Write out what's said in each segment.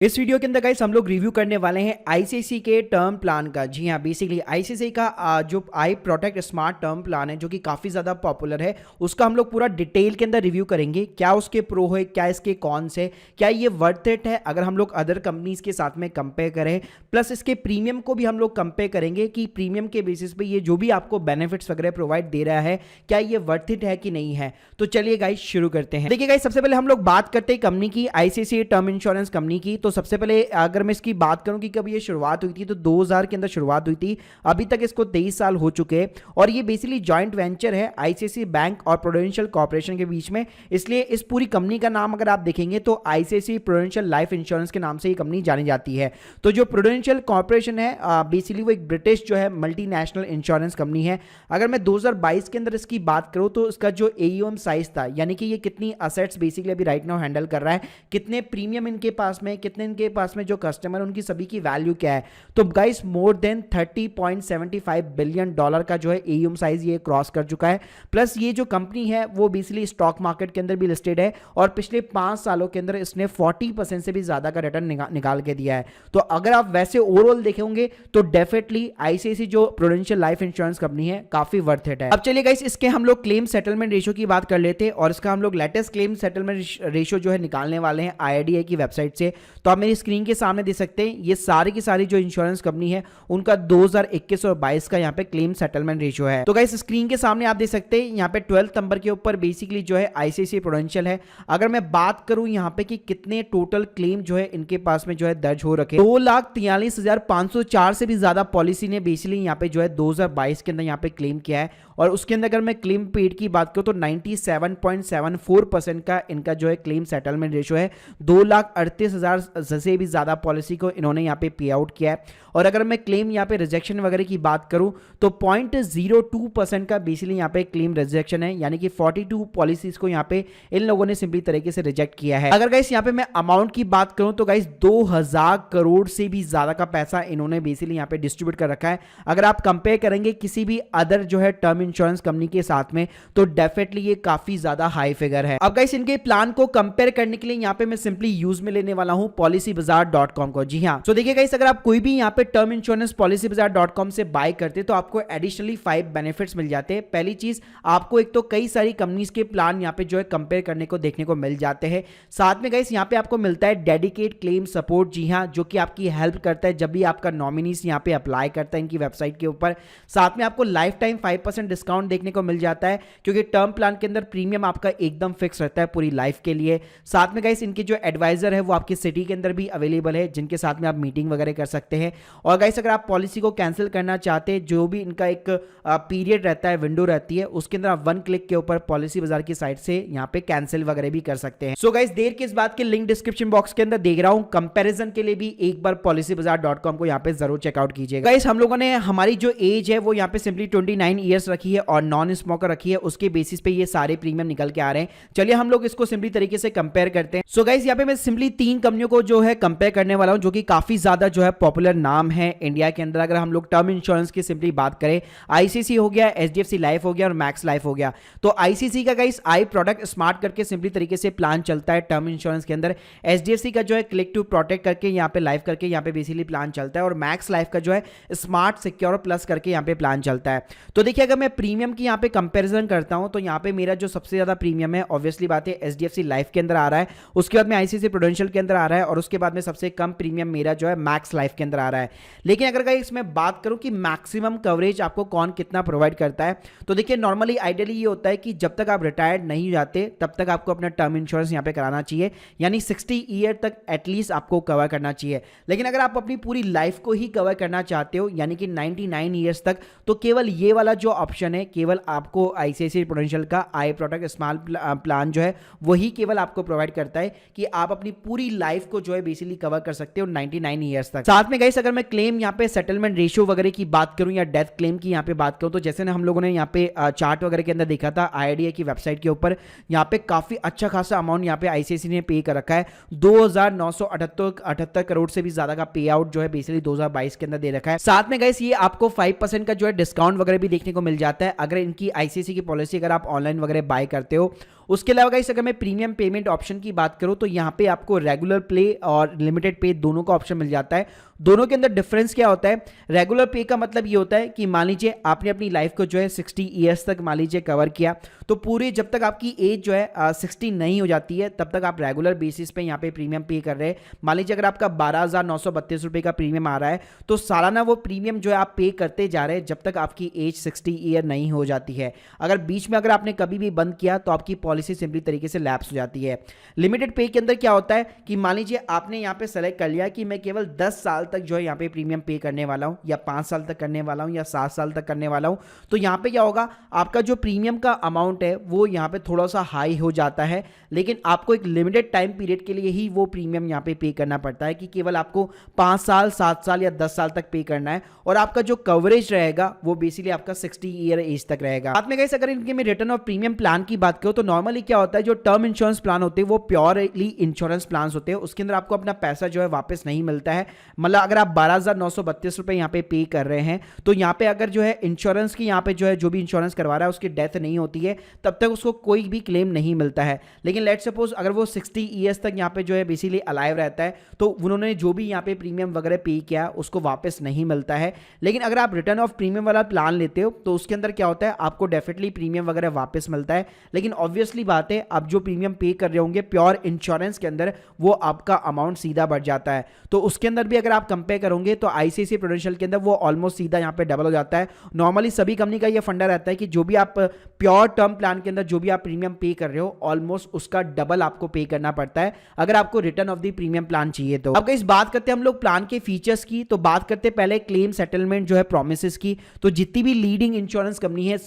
इस वीडियो के अंदर गाइस हम लोग रिव्यू करने वाले हैं आईसीआईसीआई के टर्म प्लान का। जी हाँ, बेसिकली आईसीआईसीआई का जो आई प्रोटेक्ट स्मार्ट टर्म प्लान है जो कि काफ़ी ज़्यादा पॉपुलर है, उसका हम लोग पूरा डिटेल के अंदर रिव्यू करेंगे। क्या उसके प्रो है, क्या इसके कॉन्स है, क्या ये वर्थ इट है अगर हम लोग अदर कंपनीज के साथ में कंपेयर करें, प्लस इसके प्रीमियम को भी हम लोग कंपेयर करेंगे कि प्रीमियम के बेसिस पे ये जो भी आपको बेनिफिट्स वगैरह प्रोवाइड दे रहा है क्या ये वर्थ इट है कि नहीं है। तो चलिए गाइस शुरू करते हैं। देखिए गाइस, सबसे पहले हम लोग बात करते हैं कंपनी की, आईसीआईसीआई टर्म इंश्योरेंस कंपनी की। तो सबसे पहले अगर मैं इसकी बात करूं कि कब ये शुरुआत हुई थी, तो 2000 के अंदर शुरुआत हुई थी। अभी तक इसको 23 साल हो चुके हैं और ये बेसिकली जॉइंट वेंचर है आईसीआईसीआई बैंक और प्रूडेंशियल कॉर्पोरेशन के बीच में। इसलिए इस पूरी कंपनी का नाम अगर आप देखेंगे तो आईसीआईसीआई प्रूडेंशियल लाइफ इंश्योरेंस के नाम से ये कंपनी जानी जाती है। तो जो प्रूडेंशियल कॉर्पोरेशन है बेसिकली वो एक ब्रिटिश जो है मल्टीनेशनल इंश्योरेंस कंपनी है। अगर मैं 2022 के अंदर इसकी बात करूं तो इसका जो एयूएम साइज था, यानी कि ये कितनी असेट्स बेसिकली अभी राइट नाउ हैंडल कर रहा है, कितने प्रीमियम इनके पास में, कितने इनके पास में जो कस्टमर उनकी सभी की वैल्यू क्या है, तो guys more than 30.75 billion dollar का जो है एयूएम साइज ये क्रॉस कर चुका है। प्लस ये जो कंपनी है वो बेसिकली स्टॉक मार्केट के अंदर भी लिस्टेड है और पिछले 5 सालों के अंदर इसने 40% से भी ज्यादा का रिटर्न निकाल के दिया है। तो अगर आप वैसे ओवरऑल देखेंगे तो डेफिनेटली आईसीआईसीआई जो प्रूडेंशियल लाइफ इंश्योरेंस कंपनी है काफी वर्थ इट है। अब चलिए गाइस, इसके हम लोग क्लेम सेटलमेंट रेशियो की बात कर लेते हैं और इसका हम लोग लेटेस्ट क्लेम सेटलमेंट रेशियो जो है निकालने वाले हैं आईआरडीए की वेबसाइट से। तो आप मेरी स्क्रीन के सामने देख सकते हैं ये सारी की सारी जो इंश्योरेंस कंपनी है उनका 2021 और 22 का यहाँ पे क्लेम सेटलमेंट रेशियो है। तो गाइस स्क्रीन के सामने आप देख सकते हैं यहाँ पे 12th नंबर के ऊपर बेसिकली जो है आईसीआईसीआई प्रूडेंशियल है। अगर मैं बात करूं यहाँ पे कि कितने टोटल क्लेम जो है इनके पास में जो है दर्ज हो रखे, 2,43,504 से भी ज्यादा पॉलिसी ने बेसिकली यहाँ पे जो है 2022 के अंदर यहाँ पे क्लेम किया है। और उसके अंदर अगर मैं क्लेम पेड की बात करूं तो 97.74% का इनका जो है क्लेम सेटलमेंट रेशियो है। 2,38,000 से भी ज्यादा पॉलिसी को इन्होंने यहाँ पे पे आउट किया है। और अगर मैं क्लेम यहाँ पे रिजेक्शन वगैरह की बात करूं तो 0.02% का बेसिकली यहाँ पे क्लेम रिजेक्शन है, यानी कि 42 पॉलिसीज को यहाँ पे इन लोगों ने सिंपली तरीके से रिजेक्ट किया है। अगर गाइस यहाँ पे मैं अमाउंट की बात करूं तो गाइस 2000 करोड़ से भी ज्यादा का पैसा इन्होंने बेसिकली यहाँ पे डिस्ट्रीब्यूट कर रखा है। अगर आप कंपेयर करेंगे किसी भी अदर जो है टर्म इंश्योरेंस कंपनी के साथ में तो डेफिनेटली ये काफी ज्यादा हाई फिगर है। अब गाइस इनके प्लान को कंपेयर करने के लिए यहाँ पे मैं सिंपली यूज में लेने वाला हूं policybazaar.com को। जी हाँ, तो देखिए गाइस, अगर आप कोई भी यहाँ पे टर्म इंश्योरेंस policybazaar.com से बाय करते तो आपको एडिशनली 5 बेनिफिट्स मिल जाते हैं। पहली चीज, आपको एक तो कई सारी कंपनीज के प्लान यहाँ पे जो है कंपेयर करने को देखने को मिल जाते हैं। साथ में गाइस यहाँ पे आपको मिलता है डेडिकेट क्लेम सपोर्ट, जी हाँ, जो कि आपकी हेल्प करता है जब भी आपका नॉमिनीज यहाँ पे अप्लाई करता है इनकी वेबसाइट के ऊपर। साथ में आपको लाइफ टाइम 5% डिस्काउंट देखने को मिल जाता है क्योंकि टर्म प्लान के अंदर प्रीमियम आपका एकदम फिक्स रहता है पूरी लाइफ के लिए। साथ में गाइस इनके जो एडवाइजर है वो आपकी सिटी के अंदर भी अवेलेबल है जिनके साथ में आप मीटिंग वगैरह कर सकते हैं। और गाइस अगर आप पॉलिसी को कैंसिल करना चाहते हैं, जो भी इनका एक पीरियड रहता है, विंडो रहती है, उसके अंदर आप 1 क्लिक के ऊपर पॉलिसी बाजार की साइट से यहाँ पे कैंसिल वगैरह भी कर सकते हैं। सो गाइस देर किस बात की, लिंक डिस्क्रिप्शन बॉक्स के अंदर देख रहा हूं, कंपैरिजन के लिए भी एक बार policybazaar.com को यहाँ पे जरूर चेकआउट कीजिएगा। गाइस हम लोगों ने हमारी जो एज है वो यहाँ पे सिंपली 29 ईयर्स रखी है और नॉन स्मोकर रखी है, उसके बेसिस पे ये सारे प्रीमियम निकल के आ रहे हैं। चलिए हम लोग इसको सिंपली तरीके से कंपेयर करते हैं। सो गाइस यहाँ पे मैं सिंपली 3 कंपनियों को जो है कंपेयर करने वाला हूं जो कि काफी ज्यादा जो है पॉपुलर नाम है इंडिया के अंदर। अगर हम लोग टर्म इंश्योरेंस की सिंपली बात करें, आईसीआईसीआई हो गया, एचडीएफसी लाइफ हो गया और मैक्स लाइफ हो गया। तो आईसीआईसीआई का गाइस आई प्रोडक्ट स्मार्ट करके सिंपली तरीके से प्लान चलता है टर्म इंश्योरेंस के अंदर। एचडीएफसी का जो है क्लिक टू प्रोटेक्ट करके यहाँ पे लाइफ करके यहाँ पे बेसिकली प्लान चलता है और मैक्स लाइफ का जो है स्मार्ट सिक्योर प्लस करके यहाँ पे प्लान चलता है। तो देखिए अगर मैं प्रीमियम की यहाँ पे कंपैरिजन करता हूं तो यहाँ पे मेरा जो सबसे ज्यादा प्रीमियम है ऑब्वियसली बात है एचडीएफसी लाइफ के अंदर आ रहा है, उसके बाद में आईसीआईसीआई प्रूडेंशियल के अंदर आ रहा है और उसके बाद में सबसे कम प्रीमियम मेरा जो है मैक्स लाइफ के अंदर आ रहा है। लेकिन अगर गाइस मैं बात करूं कि मैक्सिमम कवरेज आपको कौन कितना प्रोवाइड करता है, तो देखिए नॉर्मली आइडियली ये होता है कि जब तक आप रिटायर्ड नहीं हो जाते तब तक आपको अपना टर्म इंश्योरेंस यहाँ पे कराना चाहिए, यानी 60 ईयर तक एटलीस्ट आपको कवर करना चाहिए। लेकिन अगर आप अपनी पूरी लाइफ को ही कवर करना चाहते हो यानी कि 99 ईयर्स तक, तो केवल ये वाला जो ऑप्शन है केवल आपको आईसीआईसीआई प्रूडेंशियल का आई प्रोटेक्ट स्मार्ट प्लान जो है वही केवल आपको प्रोवाइड करता है कि आप अपनी पूरी लाइफ को जो है बेसिकली कवर कर सकते हो 99 ईयर्स तक। साथ में गाइस अगर मैं क्लेम यहाँ पे सेटलमेंट रेशियो वगैरह की बात करूं या डेथ क्लेम की यहाँ पे बात करूं तो जैसे ना हम लोगों ने यहाँ पे चार्ट वगैरह के अंदर देखा था आईआरडीए की वेबसाइट के ऊपर, यहाँ पे काफी अच्छा खासा अमाउंट यहाँ पे आईसीआईसीआई ने पे कर रखा है। 2,978 करोड़ से भी ज्यादा का पे आउट जो है बेसिकली 2022 के अंदर दे रखा है। साथ में गाइस ये आपको 5% का जो है डिस्काउंट वगैरह भी देखने को मिल जाता है अगर इनकी आईसीआईसीआई की पॉलिसी अगर आप ऑनलाइन वगैरह बाय करते हो। उसके अलावा गाइस अगर मैं प्रीमियम पेमेंट ऑप्शन की बात करूं तो यहाँ पे आपको रेगुलर पे और लिमिटेड पे दोनों का ऑप्शन मिल जाता है। दोनों के अंदर डिफरेंस क्या होता है? रेगुलर पे का मतलब ये होता है कि मान लीजिए आपने अपनी लाइफ को जो है 60 ईयर्स तक मान लीजिए कवर किया, तो पूरी जब तक आपकी एज जो है 60 नहीं हो जाती है तब तक आप रेगुलर बेसिस पे यहाँ पे प्रीमियम पे कर रहे हैं। मान लीजिए अगर आपका 12,932 रुपये का प्रीमियम आ रहा है तो सालाना वो प्रीमियम जो है आप पे करते जा रहे हैं जब तक आपकी एज 60 ईयर नहीं हो जाती है। अगर बीच में अगर आपने कभी भी बंद किया तो आपकी पॉलिसी सिंपली तरीके से लैप्स हो जाती है। लिमिटेड पे के अंदर क्या होता है कि मान लीजिए आपने यहाँ पे सेलेक्ट कर लिया कि मैं केवल 10 साल तक जो है यहाँ पे प्रीमियम पे करने वाला हूँ, या 5 साल तक करने वाला हूँ, या 7 साल तक करने वाला हूँ, तो यहाँ पे क्या होगा, आपका जो प्रीमियम का अमाउंट है वो यहाँ पे थोड़ा सा हाई हो जाता है, लेकिन आपको एक लिमिटेड टाइम पीरियड के लिए ही वो प्रीमियम यहाँ पे करना पड़ता है कि केवल आपको 5 साल, 7 साल या 10 साल तक पे करना है, और आपका जो कवरेज रहेगा वो बेसिकली आपका 60 ईयर एज तक रहेगा। साथ में गाइस अगर इनके में रिटर्न ऑफ प्रीमियम प्लान की बात करो तो नॉर्मली क्या होता है, जो टर्म इंश्योरेंस प्लान होते हैं वो प्योरली इंश्योरेंस प्लान होते हैं, उसके अंदर आपको अपना पैसा जो है वापस नहीं मिलता है। मतलब अगर आप 12,932 रुपए यहाँ पे कर रहे हैं तो यहाँ पे अगर जो है इंश्योरेंस की यहाँ पे जो है जो भी इंश्योरेंस करवा रहा है उसकी डेथ नहीं होती है तब तक उसको कोई भी क्लेम नहीं मिलता है। लेकिन लेट्स सपोज अगर वो 60 ईयर्स तक यहाँ पे जो है बेसिकली अलाइव रहता है तो उन्होंने जो भी यहाँ पे प्रीमियम वगैरह पे किया उसको वापस नहीं मिलता है। लेकिन अगर आप रिटर्न ऑफ प्रीमियम वाला प्लान लेते हो तो उसके अंदर क्या होता है, आपको डेफिनेटली प्रीमियम वगैरह वापस मिलता है, लेकिन ऑब्वियसली बात है आप जो प्रीमियम पे कर रहे होंगे प्योर इंश्योरेंस के अंदर वो आपका अमाउंट सीधा बढ़ जाता है। तो उसके अंदर भी अगर आप कंपेयर करोगे तो आईसीआईसीआई प्रूडेंशियल के अंदर वो ऑलमोस्ट सीधा यहाँ पे डबल हो जाता है। नॉर्मली सभी कंपनी का ये फंडा रहता है कि जो भी आप प्योर टर्म प्लान के अंदर जो भी आप प्रीमियम पे कर रहे हो ऑलमोस्ट उसका डबल आपको पे करना पड़ता है अगर आपको return of the premium plan चाहिए तो। अब इस बात करते हैं हम लोग प्लान के फीचर्स की, तो बात करते हैं पहले क्लेम सेटलमेंट जो है प्रोमिसेस की। तो जितनी भी लीडिंग इंश्योरेंस कंपनी है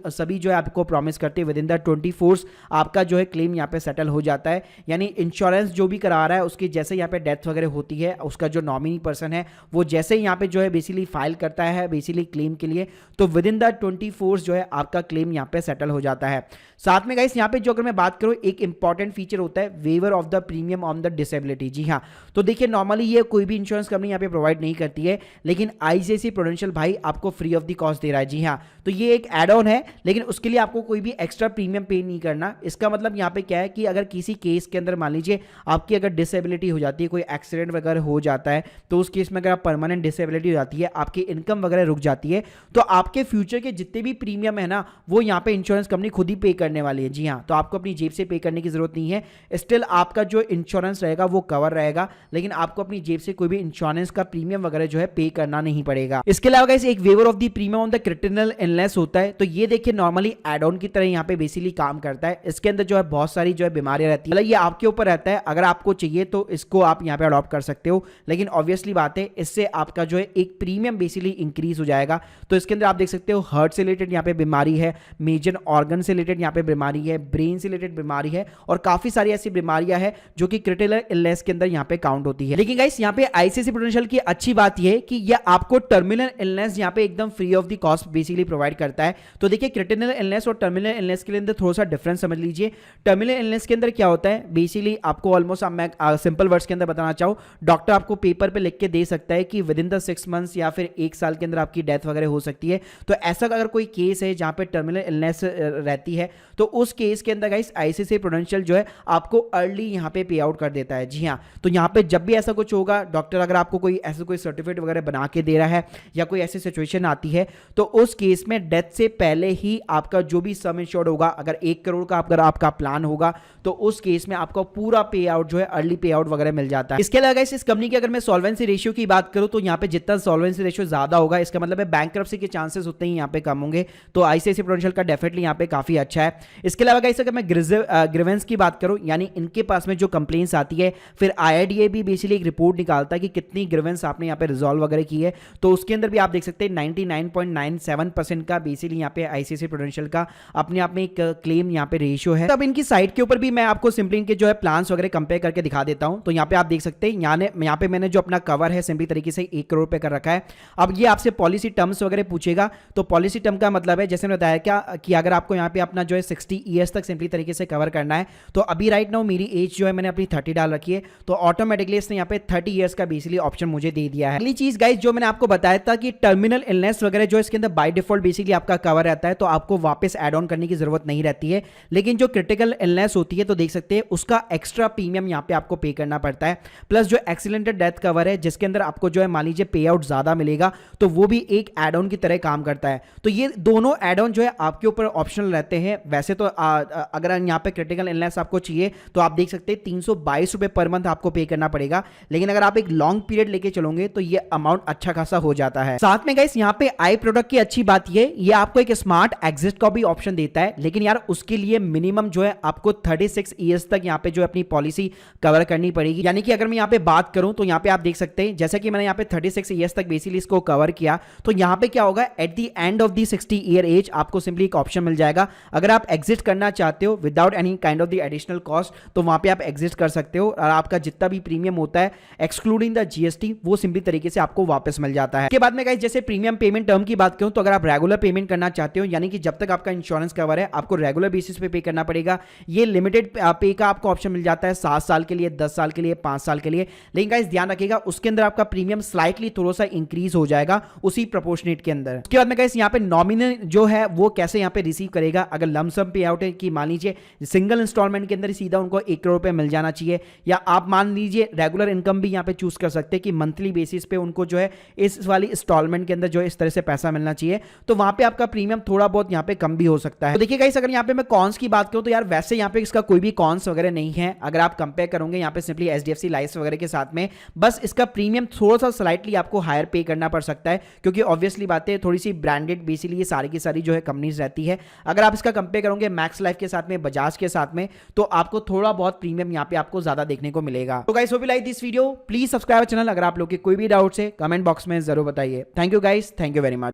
सभी जो है आपको प्रॉमिस करते हैं विद इन द 24 आपका जो है क्लेम यहाँ पे सेटल हो जाता है। यानी इंश्योरेंस जो भी करा रहा है उसकी जैसे यहाँ पे डेथ वगैरह होती है उसका जो नॉमिनी पर्सन है वो जैसे यहाँ पे जो है बेसिकली फाइल करता है बेसिकली क्लेम के लिए तो विद इन द 24 जो है आपका क्लेम यहाँ पे सेटल हो जाता है। साथ में गाइस यहाँ पे जो अगर मैं बात करूँ एक इंपॉर्टेंट फीचर होता है waiver of the premium on the disability. जी हाँ, तो देखिए नॉर्मली ये कोई भी इंश्योरेंस कंपनी यहाँ पे प्रोवाइड नहीं करती है, लेकिन आईसीआईसीआई प्रूडेंशियल भाई आपको फ्री ऑफ द कॉस्ट दे रहा है। जी हाँ, तो ये एक एड ऑन है, लेकिन उसके लिए आपको कोई भी एक्स्ट्रा प्रीमियम पे नहीं करना। इसका मतलब यहाँ पे क्या है कि अगर किसी केस के अंदर मान लीजिए आपकी अगर डिसेबिलिटी हो जाती है, कोई एक्सीडेंट वगैरह हो जाता है, तो उस केस में अगर आप परमानेंट डिसेबिलिटी हो जाती है, आपकी इनकम वगैरह रुक जाती है, तो आपके फ्यूचर के जितने भी प्रीमियम है ना वो यहाँ पे इंश्योरेंस कंपनी खुद ही पे करने वाली है। जी हाँ, तो आपको अपनी जेब से पे करने की जरूरत नहीं है। स्टिल आपका जो इंश्योरेंस रहेगा वो कवर रहेगा, लेकिन आपको अपनी जेब से कोई भी इंश्योरेंस का प्रीमियम वगैरह जो है पे करना नहीं पड़ेगा। इसके अलावा गाइस एक waiver of the premium on the critical illness होता है, तो ये देखिए नॉर्मली एड ऑन की तरह यहाँ पे बेसिकली काम करता है। इसके अंदर जो है बहुत सारी जो है बीमारियां रहती है, मतलब ये आपके ऊपर रहता है, अगर आपको चाहिए तो इसको आप यहाँ पे अडॉप्ट कर सकते हो, लेकिन ऑब्वियसली बात है इससे आपका जो है एक प्रीमियम बेसिकली इंक्रीज हो जाएगा। तो इसके अंदर आप देख सकते हो हार्ट से रिलेटेड यहाँ पे बीमारी है, मेजर ऑर्गन से रिलेटेड यहाँ पे बीमारी है, ब्रेन से रिलेटेड बीमारी है, और काफी सारी ऐसी बीमारियां हैं जो कि क्रिटिकल इलनेस के अंदर यहाँ पे काउंट होती है। लेकिन गाइस यहाँ पे आईसीआईसीआई प्रूडेंशियल की अच्छी बात यह है कि यह आपको टर्मिनल इलनेस यहाँ पे एकदम free of the cost basically provide करता है। तो देखिए क्रिटिकल इलनेस और टर्मिनल इलनेस के अंदर थोड़ा सा डिफरेंस समझ लीजिए। टर्मिनल इलनेस के अंदर क्या होता है, बेसिकली आपको ऑलमोस्ट मैं सिंपल वर्ड्स के अंदर बताना चाहूँ, डॉक्टर आपको पेपर पे लिख के दे सकता है कि विद इन द 6 मंथ्स या फिर 1 साल के अंदर आपकी डेथ वगैरह हो सकती है। तो ऐसा अगर कोई केस है जहां पे टर्मिनल इलनेस रहती है तो उस केस के अंदर गाइस आईसीआईसीआई प्रूडेंशियल जो है आपको अर्ली यहां पे पे आउट कर देता है। जी हां, तो यहां पे जब भी ऐसा कुछ होगा, डॉक्टर अगर आपको कोई ऐसा कोई सर्टिफिकेट वगैरह बना के दे रहा है या कोई ऐसी सिचुएशन आती है तो उस केस में डेथ से पहले ही आपका जो भी सम इंश्योर्ड होगा, अगर 1 करोड़ का अगर आपका प्लान होगा तो उस केस में आपको पूरा पे आउट जो है अर्ली पे आउट वगैरह मिल जाता है। इसके अलावा गाइस इस कंपनी की अगर मैं सॉल्वेंसी रेशियो की बात करूं तो यहाँ पे जितना सॉल्वेंसी रेशियो ज्यादा होगा इसका मतलब है बैंकरप्सी के चांसेस उतने ही यहाँ पे कम होंगे। तो आईसीआईसीआई प्रूडेंशियल का डेफिनेटली यहाँ पे काफी अच्छा है। इसके अलावा गाइस अगर मैं ग्रीवेंस की बात करूं, यानी इनके पास में जो कंप्लेंट्स आती है, फिर आईआईडीए भी बेसिकली एक रिपोर्ट निकालता है कि कितनी ग्रीवेंस आपने यहाँ पे रिजॉल्व वगैरह की है, तो उसके अंदर भी आप देख सकते हैं 99.97% का बेसिकली यहाँ पे आईसीआईसीआई प्रूडेंशियल का अपने आप में एक क्लेम यहाँ पे रेशियो है। अब इनकी साइट के ऊपर भी मैं आपको सिंपली इनके जो है प्लान्स वगैरह कंपेयर करके दिखा देता हूं। तो यहाँ पे आप देख सकते हैं यहाँ पे मैंने जो अपना कवर है सिंपली तरीके से 1 करोड़ पे कर रखा है। अब ये आपसे पॉलिसी टर्म्स वगैरह पूछेगा, तो पॉलिसी टर्म का मतलब है जैसे मैंने बताया क्या कि अगर आपको यहाँ पे अपना जो है 60 ईयर्स तक सिंपली तरीके से कवर करना है, तो अभी राइट नाउ मेरी एज जो है मैंने अपनी 30 डाल रखी है, तो ऑटोमेटिकली इसने यहाँ पे 30 ईयर्स का बेसिकली ऑप्शन मुझे दे दिया है। अगली चीज गाइस जो मैंने आपको बताया था कि टर्मिनल इलनेस वगैरह जो इसके अंदर बाय डिफॉल्ट बेसिकली आपका कवर रहता है, तो आपको वापस एड ऑन करने की जरूरत नहीं रहती है। लेकिन जो क्रिटिकल इलनेस होती है तो देख सकते हैं उसका एक्स्ट्रा प्रीमियम यहाँ पे आपको पे करना पड़ता है। प्लस जो एक्सीडेंटल डेथ कवर है जिसके अंदर आपको जो है मान लीजिए पे आउट ज्यादा मिलेगा, तो वो भी एक एड ऑन की तरह काम करता है। तो ये दोनों एड ऑन जो है आपके ऊपर ऑप्शनल रहते हैं। वैसे तो अगर यहाँ पे क्रिटिकल इलनेस आपको चाहिए तो आप देख सकते हैं 322 रुपए पर मंथ आपको पे करना पड़ेगा, लेकिन अगर आप एक लॉन्ग पीरियड लेके चलोगे तो ये अमाउंट अच्छा खासा हो जाता है। साथ में गाइस यहाँ पे आई प्रोडक्ट की अच्छी बात ये आपको एक स्मार्ट एग्जिट का भी ऑप्शन देता है, लेकिन यार उसके लिए मिनिमम जो है आपको 36 ईयर्स तक यहाँ पे जो अपनी पॉलिसी कवर करनी पड़ेगी। यानी कि अगर मैं यहाँ पे बात करूं तो यहाँ पे आप देख सकते हैं जैसे कि मैंने यहाँ पे 36 ईयर्स तक बेसिकली इसको कवर किया, तो यहाँ पे क्या होगा at the end of the 60 year age आपको सिंपली एक ऑप्शन मिल जाएगा। अगर आप एग्जिट करना चाहते हो without any kind of the additional cost तो वहां पे आप एग्जिट कर सकते हो, और आपका जितना भी प्रीमियम होता है एक्सक्लूडिंग द जीएसटी वो सिंपली तरीके से आपको वापस मिल जाता है। इसके बाद में गाइस जैसे प्रीमियम पेमेंट टर्म की बात करूं तो अगर आप रेगुलर पेमेंट करना चाहते हो, यानी कि जब तक आपका इंश्योरेंस कवर है आपको रेगुलर बेसिस पे करना पड़ेगा। ये लिमिटेड पे का आपको ऑप्शन मिल जाता है 7 साल के लिए, 10 साल के लिए, 5 साल के लिए। लेकिन गाइस ध्यान रखिएगा उसके अंदर आपका प्रीमियम स्लाइटली थोड़ा सा इंक्रीज हो जाएगा उसी प्रोपोर्शनेट के अंदर। उसके बाद में गाइस यहाँ पे नॉमिनल जो है वो कैसे यहाँ पे रिसीव करेगा, अगर लमसम पे आउट है कि मान लीजिए सिंगल इंस्टॉलमेंट के अंदर सीधा उनको 1 करोड़ रुपए मिल जाना चाहिए, या आप मान लीजिए रेगुलर इनकम भी यहाँ पे चूज कर सकते हैं कि मंथली बेसिस पे उनको जो है इस वाली इंस्टॉलमेंट के अंदर जो है इस तरह से पैसा मिलना चाहिए, तो वहां पे आपका प्रीमियम थोड़ा बहुत यहाँ पे कम भी हो सकता है। तो देखिए गाइस अगर यहाँ पे मैं कॉन्स की बात करूं तो यार वैसे यहाँ पे इसका कोई भी कॉन्स वगैरह नहीं है। अगर आप कंपेयर करोगे यहाँ पे सिंपली एचडीएफसी लाइफ वगैरह के साथ में, बस इसका प्रीमियम थोड़ा सा स्लाइटली आपको हायर पे करना पड़ सकता है, क्योंकि ऑब्वियसली बात है थोड़ी सी ब्रांडेड बेसिकली ये सारी की सारी जो है कंपनीज रहती है। अगर आप इसका कंपेयर करोगे मैक्स लाइफ के साथ में, बजाज के साथ में, तो आपको थोड़ा बहुत प्रीमियम यहाँ पे आपको ज्यादा देखने को मिलेगा। तो guys hope you like this video, please subscribe channel. अगर आप लोग के कोई भी डाउट्स है कमेंट बॉक्स में जरूर बताइए। Thank you guys, thank you very much.